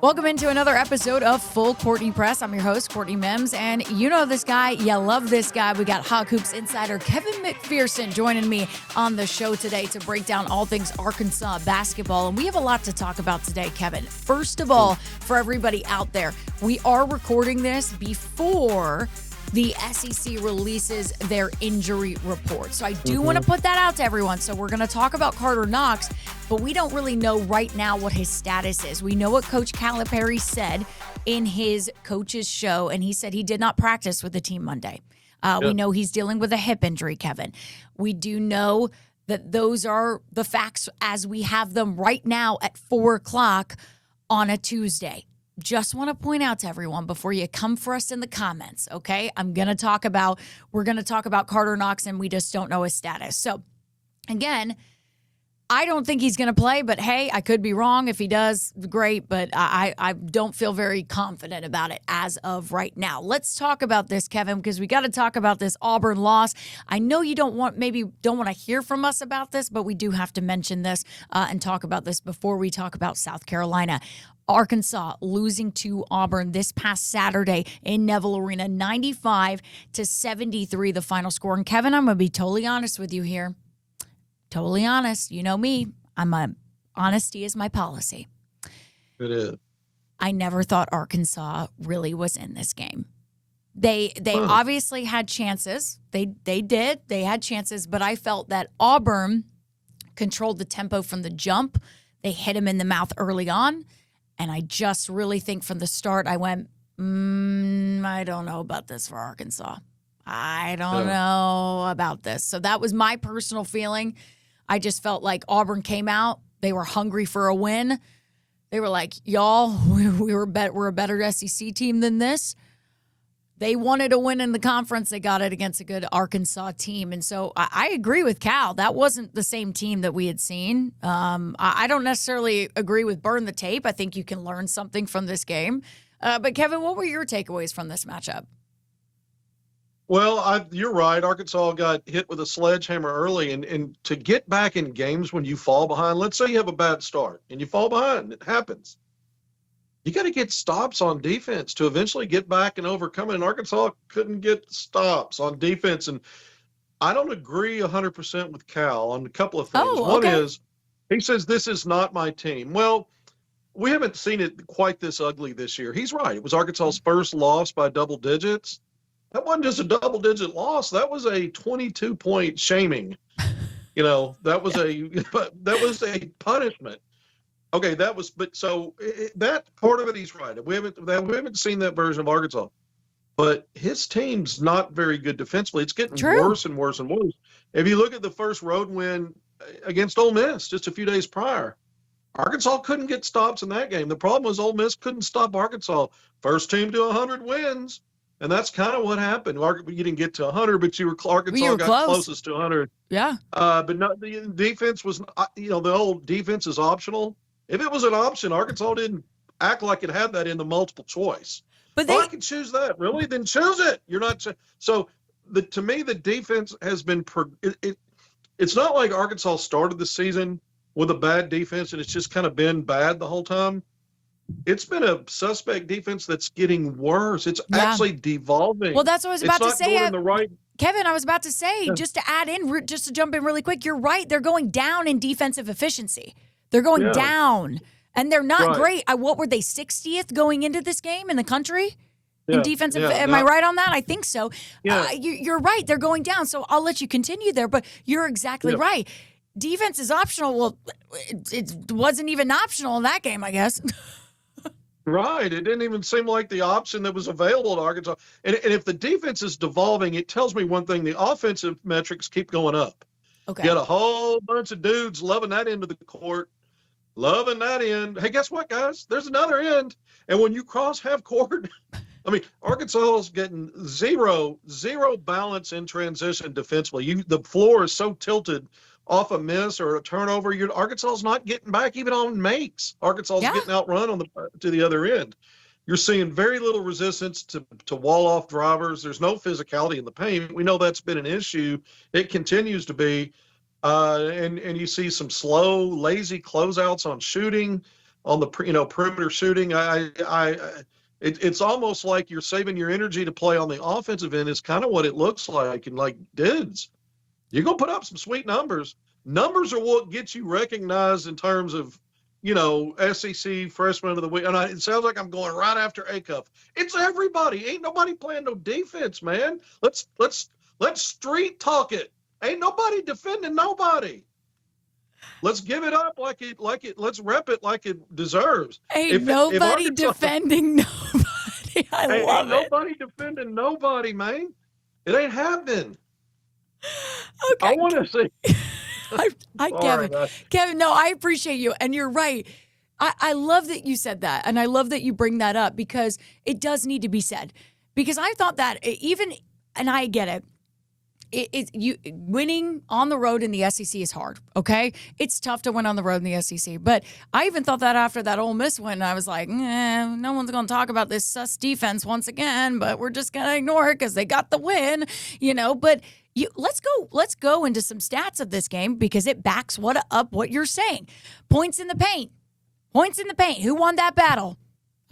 Welcome into another episode of Full Courtney Press. I'm your host, Courtney Mims, and you know this guy, you love this guy. We got Hog Hoops insider Kevin McPherson joining me on the show today to break down all things Arkansas basketball, and we have a lot to talk about today, Kevin. First of all, for everybody out there, we are recording this before the SEC releases their injury report. So I do want to put that out to everyone. So we're going to talk about Carter Knox, but we don't really know right now what his status is. We know what Coach Calipari said in his coach's show, and he said he did not practice with the team Monday. We know he's dealing with a hip injury, Kevin. We do know that those are the facts as we have them right now at 4 o'clock on a Tuesday. Just want to point out to everyone before you come for us in the comments, okay? We're going to talk about Carter Knox, and we just don't know his status. So, again, I don't think he's going to play, but hey, I could be wrong. If he does, great, but I don't feel very confident about it as of right now. Let's talk about this, Kevin, because we got to talk about this Auburn loss. I know you don't want to hear from us about this, but we do have to mention this and talk about this before we talk about South Carolina. Arkansas losing to Auburn this past Saturday in Neville Arena, 95-73, the final score. And Kevin, I'm going to be totally honest with you here. Totally honest. You know me. Honesty is my policy. It is. I never thought Arkansas really was in this game. They obviously had chances. They did. They had chances, but I felt that Auburn controlled the tempo from the jump. They hit him in the mouth early on. And I just really think from the start, I went, I don't know about this for Arkansas. I don't know about this. So that was my personal feeling. I just felt like Auburn came out. They were hungry for a win. They were like, y'all, we're a better SEC team than this. They wanted a win in the conference. They got it against a good Arkansas team. And so I agree with Cal. That wasn't the same team that we had seen. I don't necessarily agree with burn the tape. I think you can learn something from this game. But, Kevin, what were your takeaways from this matchup? Well, you're right. Arkansas got hit with a sledgehammer early. And to get back in games when you fall behind, let's say you have a bad start and you fall behind. It happens. You got to get stops on defense to eventually get back and overcome it. And Arkansas couldn't get stops on defense. And I don't agree 100% with Cal on a couple of things. One is he says, this is not my team. Well, we haven't seen it quite this ugly this year. He's right. It was Arkansas's first loss by double digits. That wasn't just a double-digit loss. That was a 22-point shaming. That was a punishment. Okay, that part of it, he's right. We haven't seen that version of Arkansas, but his team's not very good defensively. It's getting worse and worse and worse. If you look at the first road win against Ole Miss just a few days prior, Arkansas couldn't get stops in that game. The problem was Ole Miss couldn't stop Arkansas. First team to 100 wins, and that's kind of what happened. You didn't get to 100, but Arkansas got closest to 100. Yeah. But the defense was, the old defense is optional. If it was an option, Arkansas didn't act like it had that in the multiple choice. But I can choose that. Really? Then choose it. You're not. So to me, the defense has been. It's not like Arkansas started the season with a bad defense and it's just kind of been bad the whole time. It's been a suspect defense that's getting worse. It's actually devolving. Well, that's what I was about to say. Kevin, I was about to say, just to jump in really quick, you're right. They're going down in defensive efficiency. They're going down, and they're not great. What were they, 60th going into this game in the country in defensive? Am I right on that? I think so. Yeah. You're right. They're going down, so I'll let you continue there, but you're exactly right. Defense is optional. Well, it wasn't even optional in that game, I guess. Right. It didn't even seem like the option that was available to Arkansas. And if the defense is devolving, it tells me one thing. The offensive metrics keep going up. Okay. You got a whole bunch of dudes loving that end of the court. Loving that end. Hey, guess what, guys? There's another end. And when you cross half court, Arkansas is getting zero balance in transition defensively. The floor is so tilted off a miss or a turnover. Arkansas is not getting back even on makes. Arkansas is getting outrun to the other end. You're seeing very little resistance to wall off drivers. There's no physicality in the paint. We know that's been an issue. It continues to be. And you see some slow, lazy closeouts on shooting, on the perimeter shooting. It's almost like you're saving your energy to play on the offensive end. Is kind of what it looks like. And like, dudes, you're gonna put up some sweet numbers. Numbers are what gets you recognized in terms of, SEC Freshman of the Week. And it sounds like I'm going right after Acuff. It's everybody. Ain't nobody playing no defense, man. Let's street talk it. Ain't nobody defending nobody. Let's give it up like it. Let's rep it like it deserves. Ain't nobody defending nobody. I love it. Nobody defending nobody, man. It ain't happening. Okay. I want to see. Kevin, no, I appreciate you. And you're right. I love that you said that. And I love that you bring that up because it does need to be said. Because I thought that and I get it. Winning on the road in the SEC is hard, okay? It's tough to win on the road in the SEC. But I even thought that after that Ole Miss win, I was like, no one's going to talk about this sus defense once again, but we're just going to ignore it because they got the win, But let's go into some stats of this game because it backs up what you're saying. Points in the paint. Who won that battle?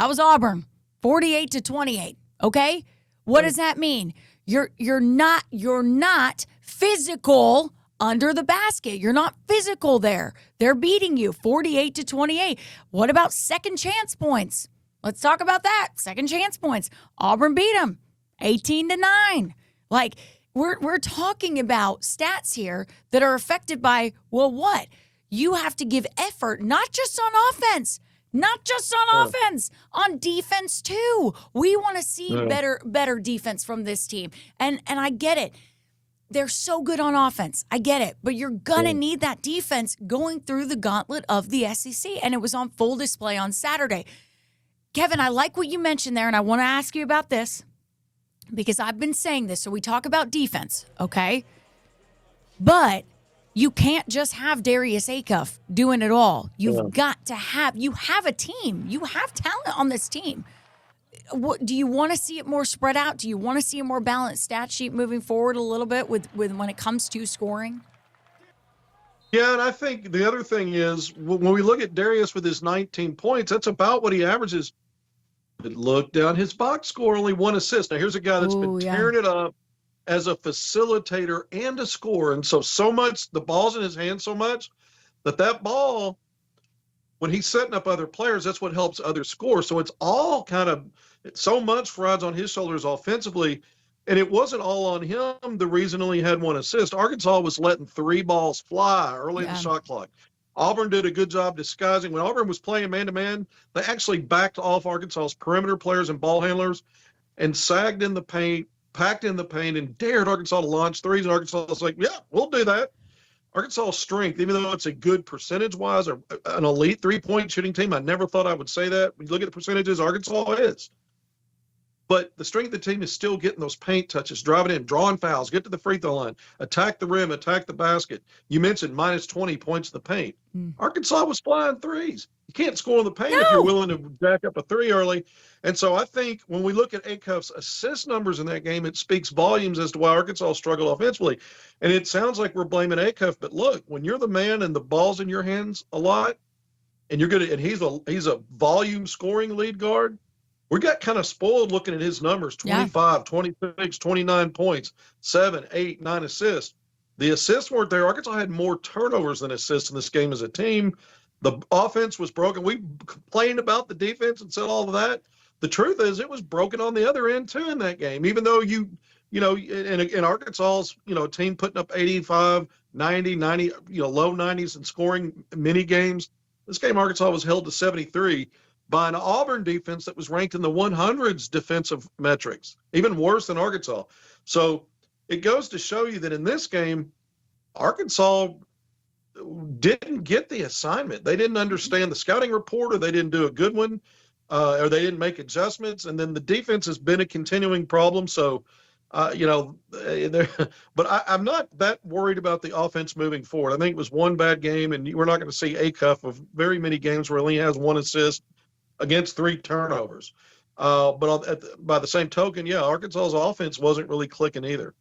That was Auburn, 48-28. Okay, what does that mean? You're not physical under the basket. You're not physical there. They're beating you 48-28. What about second chance points? Let's talk about that. Second chance points. Auburn beat them 18-9. Like we're talking about stats here that are affected by, well, what? You have to give effort, not just on offense. On defense too. We want to see better defense from this team. And I get it. They're so good on offense. I get it. But you're going to need that defense going through the gauntlet of the SEC. And it was on full display on Saturday. Kevin, I like what you mentioned there, and I want to ask you about this because I've been saying this. So we talk about defense, okay? But you can't just have Darius Acuff doing it all. You've got to have a team. You have talent on this team. What, do you want to see it more spread out? Do you want to see a more balanced stat sheet moving forward a little bit with when it comes to scoring? Yeah, and I think the other thing is when we look at Darius with his 19 points, that's about what he averages. But look down his box score, only 1 assist. Now here's a guy that's been tearing it up as a facilitator and a scorer. And so much, the ball's in his hand so much that ball, when he's setting up other players, that's what helps others score. So it's all so much rides on his shoulders offensively. And it wasn't all on him. The reason only had 1 assist. Arkansas was letting 3 balls fly early in the shot clock. Auburn did a good job disguising. When Auburn was playing man-to-man, they actually backed off Arkansas's perimeter players and ball handlers and sagged in the paint, packed in the paint, and dared Arkansas to launch threes. And Arkansas was like, yeah, we'll do that. Arkansas' strength, even though it's a good percentage-wise or an elite three-point shooting team, I never thought I would say that. When you look at the percentages, Arkansas is. But the strength of the team is still getting those paint touches, driving in, drawing fouls, get to the free throw line, attack the rim, attack the basket. You mentioned minus 20 points in the paint. Arkansas was flying threes. You can't score in the paint if you're willing to jack up a three early. And so I think when we look at Acuff's assist numbers in that game, it speaks volumes as to why Arkansas struggled offensively. And it sounds like we're blaming Acuff, but look, when you're the man and the ball's in your hands a lot, and you're and he's a volume scoring lead guard, we got kind of spoiled looking at his numbers, 25, 26, 29 points, 7, 8, 9 assists. The assists weren't there. Arkansas had more turnovers than assists in this game as a team. The offense was broken. We complained about the defense and said all of that. The truth is it was broken on the other end, too, in that game, even though in Arkansas's, team putting up 85, 90, low 90s and scoring mini games. This game, Arkansas was held to 73. By an Auburn defense that was ranked in the 100s defensive metrics, even worse than Arkansas. So it goes to show you that in this game, Arkansas didn't get the assignment. They didn't understand the scouting report, or they didn't do a good one, or they didn't make adjustments. And then the defense has been a continuing problem. So, but I'm not that worried about the offense moving forward. I think it was one bad game, and we're not going to see Acuff of very many games where he only has 1 assist against 3 turnovers. By the same token, yeah, Arkansas's offense wasn't really clicking either.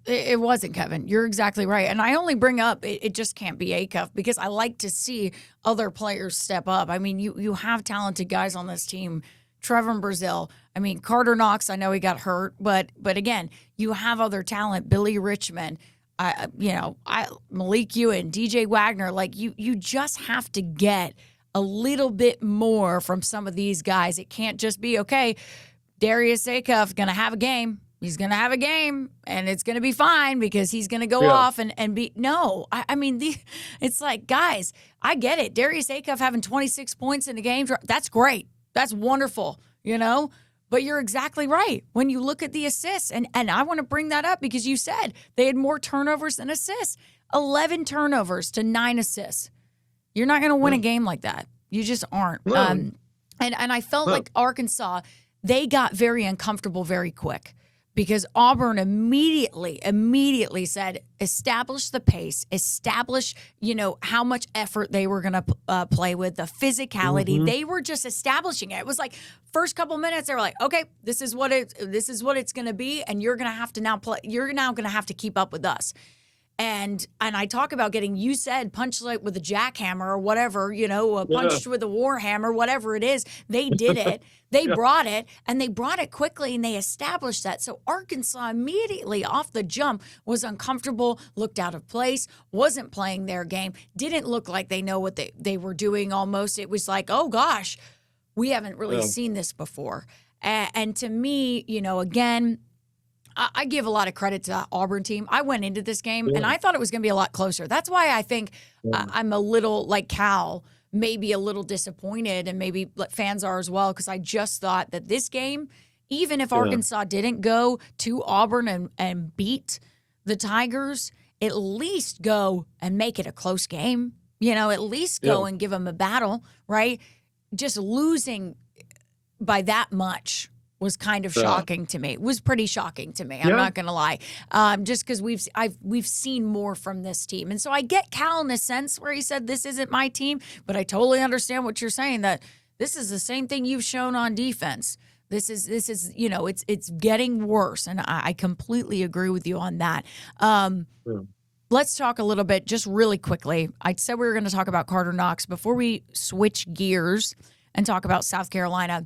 It wasn't, Kevin. You're exactly right. And I only bring up it just can't be Acuff because I like to see other players step up. I mean, you have talented guys on this team. Trevor Brazile. I mean, Carter Knox, I know he got hurt, but again, you have other talent. Billy Richmond, Malik Ewan, DJ Wagner. Like you just have to get a little bit more from some of these guys. It can't just be, okay, Darius Acuff going to have a game. He's going to have a game, and it's going to be fine because he's going to go off and be – no. I mean, it's like, guys, I get it. Darius Acuff having 26 points in a game, that's great. That's wonderful, But you're exactly right. When you look at the assists, and I want to bring that up because you said they had more turnovers than assists. 11 turnovers to 9 assists. You're not going to win a game like that. You just aren't. No. And I felt like Arkansas, they got very uncomfortable very quick. Because Auburn immediately said, establish the pace, establish, how much effort they were going to play with, the physicality. Mm-hmm. They were just establishing it. It was like first couple minutes, they were like, okay, this is what it's going to be, and you're going to have to now play. You're now going to have to keep up with us. And I talk about getting, you said, punched like with a jackhammer or whatever, punched with a warhammer, whatever it is. They did it. They brought it, and they brought it quickly, and they established that. So Arkansas immediately off the jump was uncomfortable, looked out of place, wasn't playing their game, didn't look like they know what they were doing almost. It was like, oh, gosh, we haven't really seen this before. And to me, again, I give a lot of credit to the Auburn team. I went into this game, and I thought it was going to be a lot closer. That's why I think I'm a little, like Cal, maybe a little disappointed, and maybe fans are as well, because I just thought that this game, even if Arkansas didn't go to Auburn and beat the Tigers, at least go and make it a close game. At least go and give them a battle, right? Just losing by that much was kind of shocking to me. It was pretty shocking to me. I'm not going to lie. Just because we've seen more from this team. And so I get Cal in a sense where he said, this isn't my team, but I totally understand what you're saying, that this is the same thing you've shown on defense. This is it's getting worse. And I completely agree with you on that. Let's talk a little bit, just really quickly. I said we were going to talk about Carter Knox. Before we switch gears and talk about South Carolina,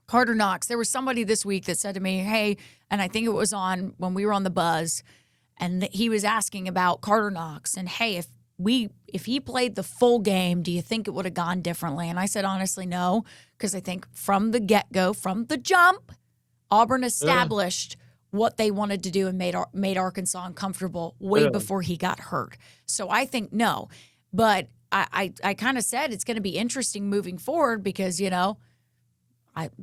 Carter Knox, there was somebody this week that said to me, hey, and I think it was on when we were on the Buzz, and he was asking about Carter Knox, and hey, if he played the full game, do you think it would have gone differently? And I said, honestly, no, because I think from the get-go, from the jump, Auburn established what they wanted to do and made Arkansas uncomfortable way before he got hurt. So I think no. But I kind of said it's going to be interesting moving forward because,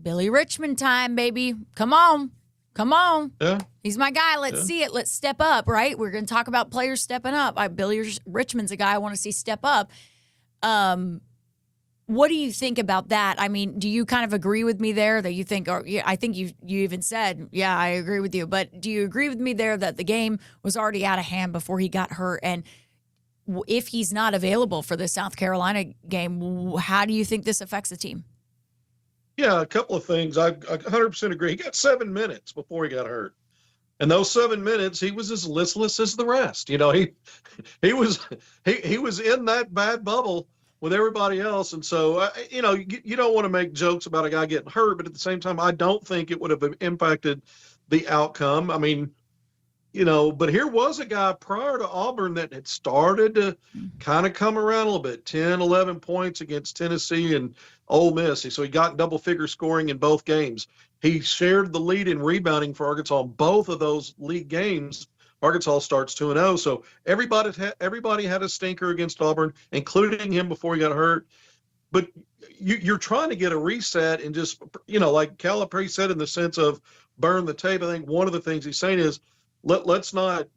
Billy Richmond time, baby. Come on. Yeah. He's my guy. Let's see it. Let's step up, right? We're going to talk about players stepping up. Billy Richmond's a guy I want to see step up. What do you think about that? I mean, do you kind of agree with me there that you think, I think you even said, yeah, I agree with you. But do you agree with me there that the game was already out of hand before he got hurt? And if he's not available for the South Carolina game, how do you think this affects the team? Yeah, a couple of things. I 100% agree. He got 7 minutes before he got hurt. And those 7 minutes, he was as listless as the rest. He was in that bad bubble with everybody else. And so, you don't want to make jokes about a guy getting hurt, but at the same time, I don't think it would have impacted the outcome. I mean, but here was a guy prior to Auburn that had started to kind of come around a little bit, 10, 11 points against Tennessee and Ole Miss. So he got double-figure scoring in both games. He shared the lead in rebounding for Arkansas in both of those league games. Arkansas starts 2-0. So everybody had a stinker against Auburn, including him before he got hurt. But you're trying to get a reset and just, like Calipari said, in the sense of burn the tape. I think one of the things he's saying is, let's not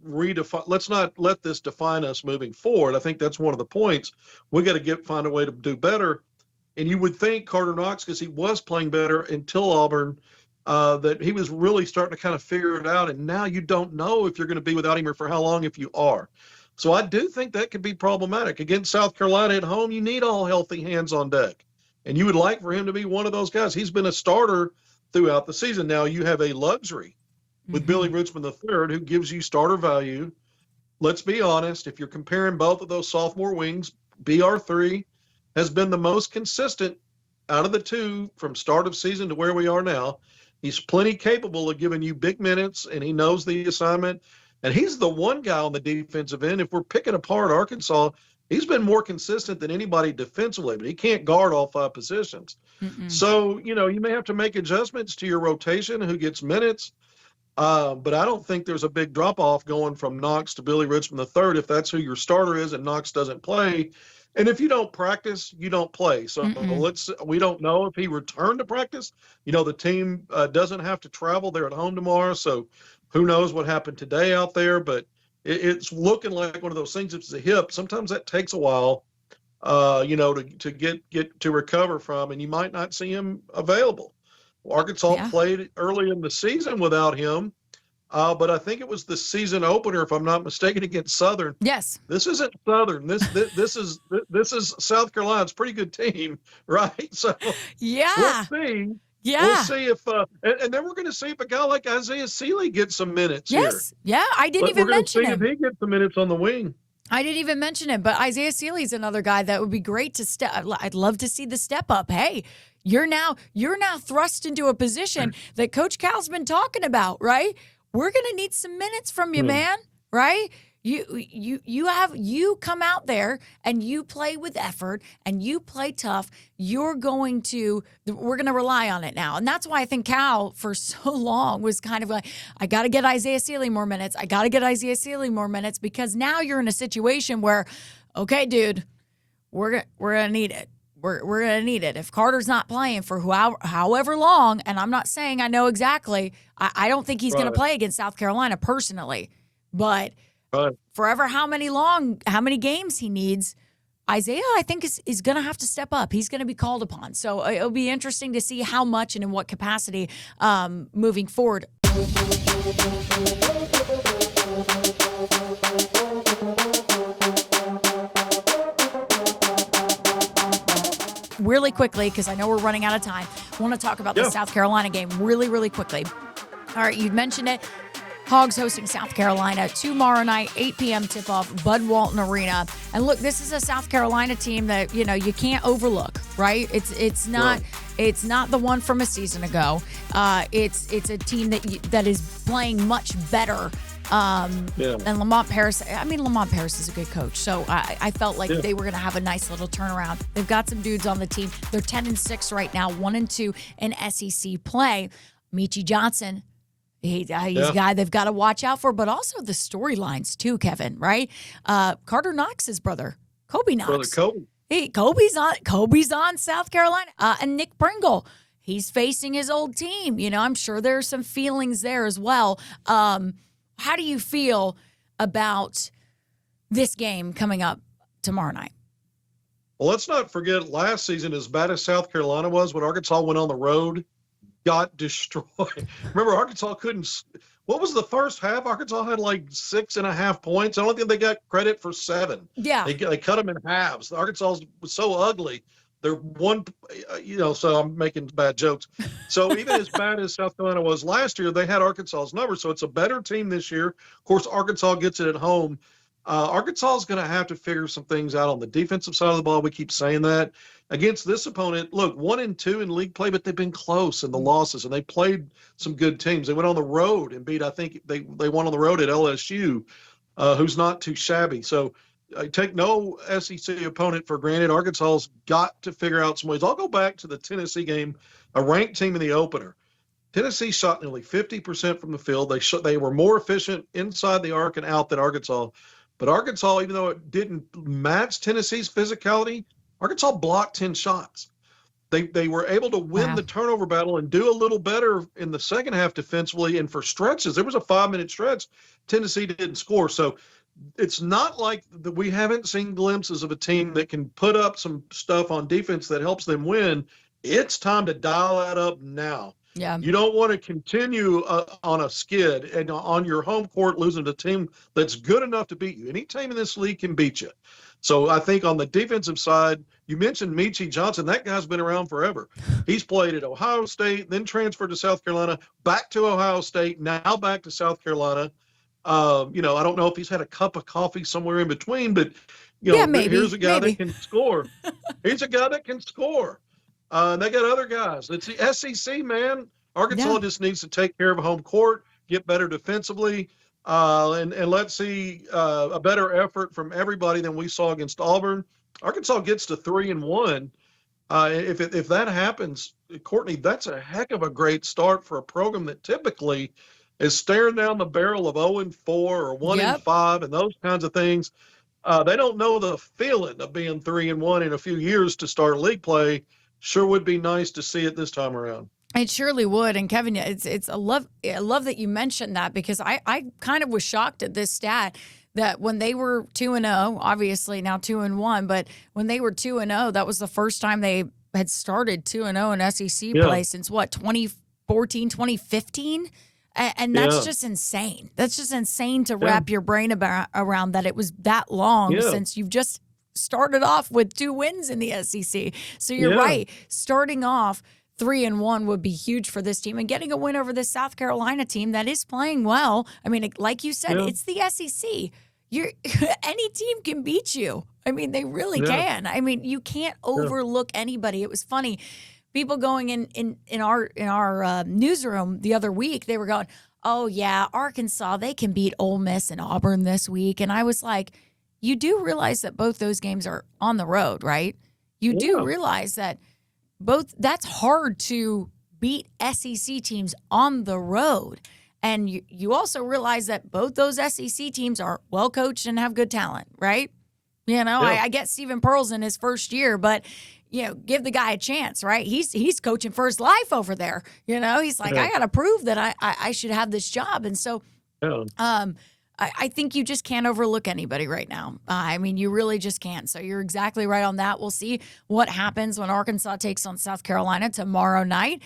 let this define us moving forward. I think that's one of the points. We got to find a way to do better. And you would think Carter Knox, because he was playing better until Auburn, that he was really starting to kind of figure it out. And now you don't know if you're going to be without him or for how long if you are. So I do think that could be problematic. Against South Carolina at home, you need all healthy hands on deck. And you would like for him to be one of those guys. He's been a starter throughout the season. Now you have a luxury with Billy Richmond III, who gives you starter value. Let's be honest. If you're comparing both of those sophomore wings, BR3 has been the most consistent out of the two from start of season to where we are now. He's plenty capable of giving you big minutes, and he knows the assignment. And he's the one guy on the defensive end. If we're picking apart Arkansas, he's been more consistent than anybody defensively, but he can't guard all 5 positions. So, you may have to make adjustments to your rotation, who gets minutes. But I don't think there's a big drop-off going from Knox to Billy Richmond III if that's who your starter is and Knox doesn't play. And if you don't practice, you don't play. So we don't know if he returned to practice. The team doesn't have to travel. They're at home tomorrow. So who knows what happened today out there. But it's looking like one of those things. If it's a hip, sometimes that takes a while, to get to recover from, and you might not see him available. Arkansas played early in the season without him. But I think it was the season opener, if I'm not mistaken, against Southern. Yes. This isn't Southern. This is South Carolina's pretty good team, right? So we'll see. Yeah. We'll see if and then we're going to see if a guy like Isaiah Sealy gets some minutes here. Yeah. I didn't even mention him. We're going to see if he gets some minutes on the wing. I didn't even mention him, but Isaiah Sealy's another guy that would be great to step. I'd love to see the step up. Hey, you're now thrust into a position that Coach Cal's been talking about, right? We're going to need some minutes from you, man, right? You come out there and you play with effort and you play tough. We're going to rely on it now. And that's why I think Cal for so long was kind of like, I got to get Isaiah Sealy more minutes. Because now you're in a situation where, okay, dude, we're going to need it. We're going to need it. If Carter's not playing for however long, and I'm not saying I know exactly, I don't think he's going to play against South Carolina personally. But forever how many games he needs, Isaiah, I think, is going to have to step up. He's going to be called upon. So it'll be interesting to see how much and in what capacity moving forward. Really quickly, because I know we're running out of time, I want to talk about the South Carolina game really, really quickly. All right, you mentioned it. Hogs hosting South Carolina tomorrow night, 8 p.m. tip-off, Bud Walton Arena. And look, this is a South Carolina team that, you can't overlook, right? It's not the one from a season ago. It's a team that is playing much better. And Lamont Paris is a good coach. So I felt like they were going to have a nice little turnaround. They've got some dudes on the team. They're 10-6 right now, 1-2 in SEC play. Michi Johnson, he's a guy they've got to watch out for, but also the storylines too, Kevin, right? Carter Knox's brother, Kobe Knox. Brother Kobe. Kobe's on South Carolina. And Nick Pringle, he's facing his old team. I'm sure there's some feelings there as well. How do you feel about this game coming up tomorrow night? Well, let's not forget last season, as bad as South Carolina was, when Arkansas went on the road, got destroyed. Remember, Arkansas couldn't. What was the first half? Arkansas had like 6.5 points. I don't think they got credit for 7. Yeah. They cut them in halves. Arkansas was so ugly. They're one, so I'm making bad jokes. So even as bad as South Carolina was last year, they had Arkansas's number. So it's a better team this year. Of course, Arkansas gets it at home. Arkansas is going to have to figure some things out on the defensive side of the ball. We keep saying that. Against this opponent, look, 1-2 in league play, but they've been close in the losses, and they played some good teams. They went on the road and beat, I think they won on the road at LSU, who's not too shabby. So I take no SEC opponent for granted. Arkansas's got to figure out some ways. I'll go back to the Tennessee game, a ranked team in the opener. Tennessee shot nearly 50% from the field. They were more efficient inside the arc and out than Arkansas. But Arkansas, even though it didn't match Tennessee's physicality, Arkansas blocked 10 shots. They were able to win the turnover battle and do a little better in the second half defensively. And for stretches, there was a 5-minute stretch, Tennessee didn't score. So it's not like we haven't seen glimpses of a team that can put up some stuff on defense that helps them win. It's time to dial that up now. Yeah. You don't want to continue on a skid and on your home court losing to a team that's good enough to beat you. Any team in this league can beat you. So I think on the defensive side, you mentioned Michi Johnson. That guy's been around forever. He's played at Ohio State, then transferred to South Carolina, back to Ohio State, now back to South Carolina. I don't know if he's had a cup of coffee somewhere in between, but Yeah, maybe. here's a guy that can score. He's a guy that can score. They got other guys. It's the SEC, man. Arkansas just needs to take care of home court, get better defensively, and let's see a better effort from everybody than we saw against Auburn. Arkansas gets to 3-1. If that happens, Courtney, that's a heck of a great start for a program that typically is staring down the barrel of 0-4 or 1-5 and those kinds of things. They don't know the feeling of being 3-1 in a few years to start league play. Sure would be nice to see it this time around. It surely would. And Kevin, I love that you mentioned that, because I kind of was shocked at this stat that when they were 2-0, obviously now 2-1, but when they were 2-0, that was the first time they had started 2-0 in SEC play since 2014, 2015. And that's just insane. That's just insane to wrap your brain around, that it was that long since you've just started off with 2 wins in the SEC. So you're right. Starting off 3-1 would be huge for this team, and getting a win over this South Carolina team that is playing well. I mean, like you said, it's the SEC. Any team can beat you. I mean, they really can. I mean, you can't overlook anybody. It was funny. People going in our newsroom the other week, they were going, "Oh yeah, Arkansas, they can beat Ole Miss and Auburn this week." And I was like, you do realize that both those games are on the road, right? You do realize that that's hard to beat SEC teams on the road. And you also realize that both those SEC teams are well coached and have good talent, right? I get Stephen Pearl's in his first year, but give the guy a chance, right? He's coaching for his life over there. He's like, I got to prove that I should have this job. And so I think you just can't overlook anybody right now. I mean, you really just can't. So you're exactly right on that. We'll see what happens when Arkansas takes on South Carolina tomorrow night.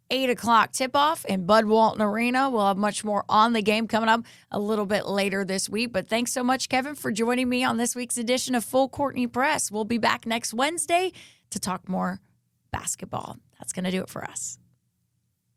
8 o'clock tip-off in Bud Walton Arena. We'll have much more on the game coming up a little bit later this week. But thanks so much, Kevin, for joining me on this week's edition of Full Courtney Press. We'll be back next Wednesday to talk more basketball. That's going to do it for us.